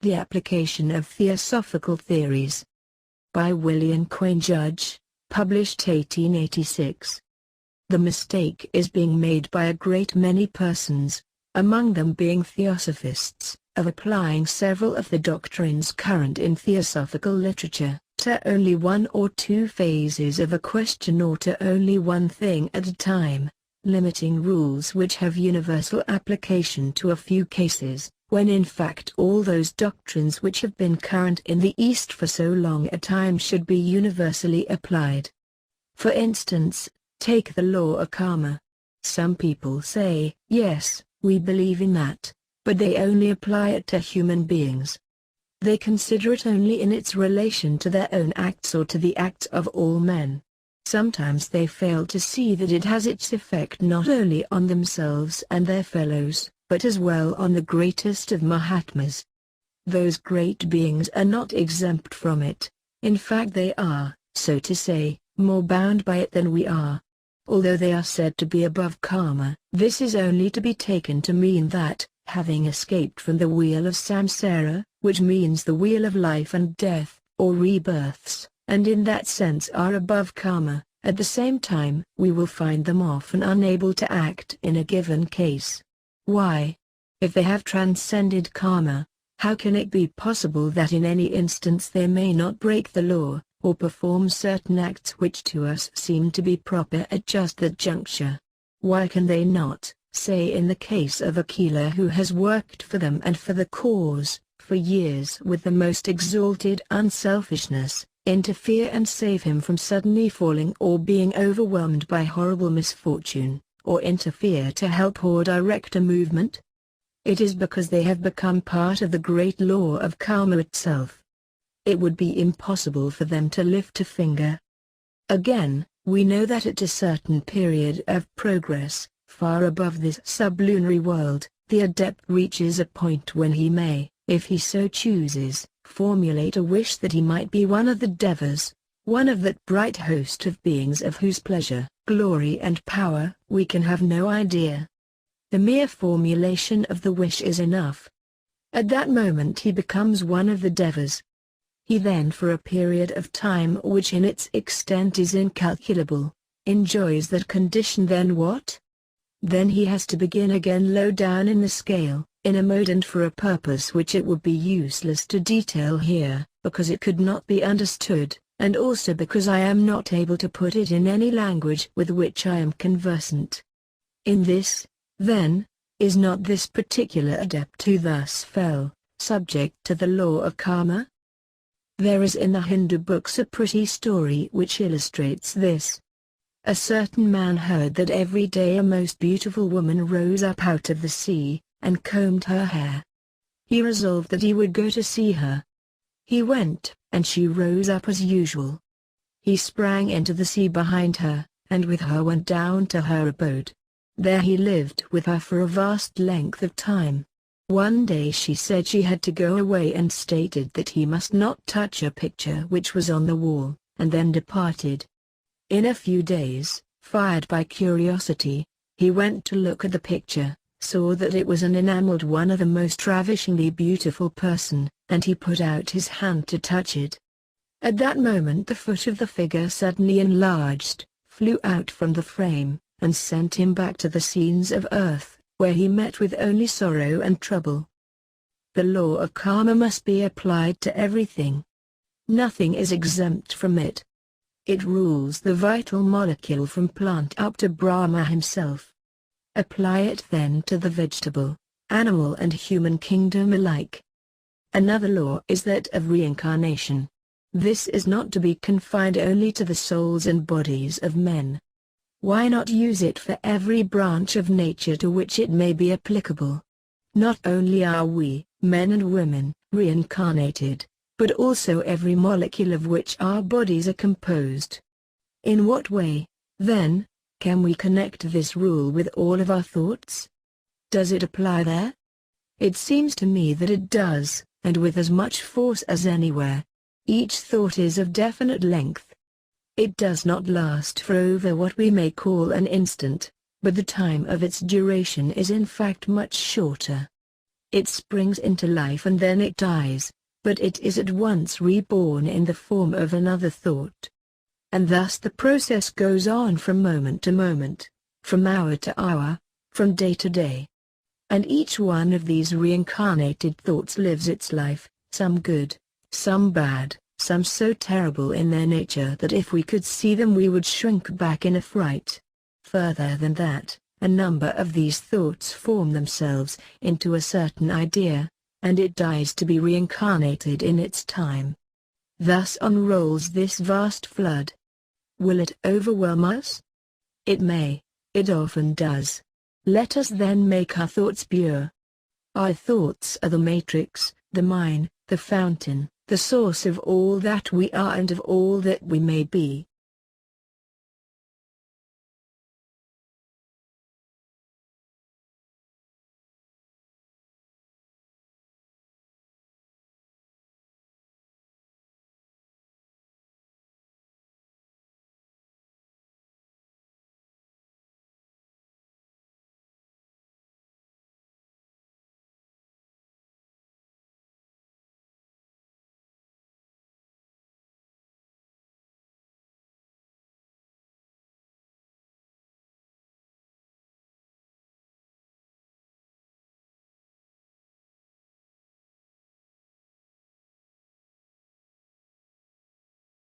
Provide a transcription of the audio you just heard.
The Application of Theosophical Theories. By William Quain Judge, published 1886. The mistake is being made by a great many persons, among them being theosophists, of applying several of the doctrines current in theosophical literature to only one or two phases of a question or to only one thing at a time, limiting rules which have universal application to a few cases, when in fact all those doctrines which have been current in the East for so long a time should be universally applied. For instance, take the law of karma. Some people say, yes, we believe in that, but they only apply it to human beings. They consider it only in its relation to their own acts or to the acts of all men. Sometimes they fail to see that it has its effect not only on themselves and their fellows, but as well on the greatest of Mahatmas. Those great beings are not exempt from it. In fact they are, so to say, more bound by it than we are. Although they are said to be above karma, this is only to be taken to mean that, having escaped from the wheel of samsara, which means the wheel of life and death, or rebirths, and in that sense are above karma, at the same time we will find them often unable to act in a given case. Why? If they have transcended karma, how can it be possible that in any instance they may not break the law, or perform certain acts which to us seem to be proper at just that juncture? Why can they not, say in the case of a killer who has worked for them and for the cause, for years with the most exalted unselfishness, interfere and save him from suddenly falling or being overwhelmed by horrible misfortune, or interfere to help or direct a movement? It is because they have become part of the great law of karma itself. It would be impossible for them to lift a finger. Again, we know that at a certain period of progress, far above this sublunary world, the adept reaches a point when he may, if he so chooses, formulate a wish that he might be one of the devas, one of that bright host of beings of whose pleasure, glory and power we can have no idea. The mere formulation of the wish is enough. At that moment he becomes one of the devas. He then for a period of time which in its extent is incalculable, enjoys that condition. Then what? Then he has to begin again low down in the scale, in a mode and for a purpose which it would be useless to detail here, because it could not be understood, and also because I am not able to put it in any language with which I am conversant. In this, then, is not this particular adept who thus fell, subject to the law of karma? There is in the Hindu books a pretty story which illustrates this. A certain man heard that every day a most beautiful woman rose up out of the sea, and combed her hair. He resolved that he would go to see her. He went, and she rose up as usual. He sprang into the sea behind her, and with her went down to her abode. There he lived with her for a vast length of time. One day she said she had to go away and stated that he must not touch a picture which was on the wall, and then departed. In a few days, fired by curiosity, he went to look at the picture, saw that it was an enameled one of the most ravishingly beautiful person, and he put out his hand to touch it. At that moment the foot of the figure suddenly enlarged, flew out from the frame, and sent him back to the scenes of earth, where he met with only sorrow and trouble. The law of karma must be applied to everything. Nothing is exempt from it. It rules the vital molecule from plant up to Brahma himself. Apply it then to the vegetable, animal and human kingdom alike. Another law is that of reincarnation. This is not to be confined only to the souls and bodies of men. Why not use it for every branch of nature to which it may be applicable? Not only are we, men and women, reincarnated, but also every molecule of which our bodies are composed. In what way, then, can we connect this rule with all of our thoughts? Does it apply there? It seems to me that it does, and with as much force as anywhere. Each thought is of definite length. It does not last for over what we may call an instant, but the time of its duration is in fact much shorter. It springs into life and then it dies, but it is at once reborn in the form of another thought. And thus the process goes on from moment to moment, from hour to hour, from day to day. And each one of these reincarnated thoughts lives its life, some good, some bad, some so terrible in their nature that if we could see them we would shrink back in affright. Further than that, a number of these thoughts form themselves into a certain idea, and it dies to be reincarnated in its time. Thus unrolls this vast flood. Will it overwhelm us? It may, it often does. Let us then make our thoughts pure. Our thoughts are the matrix, the mine, the fountain, the source of all that we are and of all that we may be.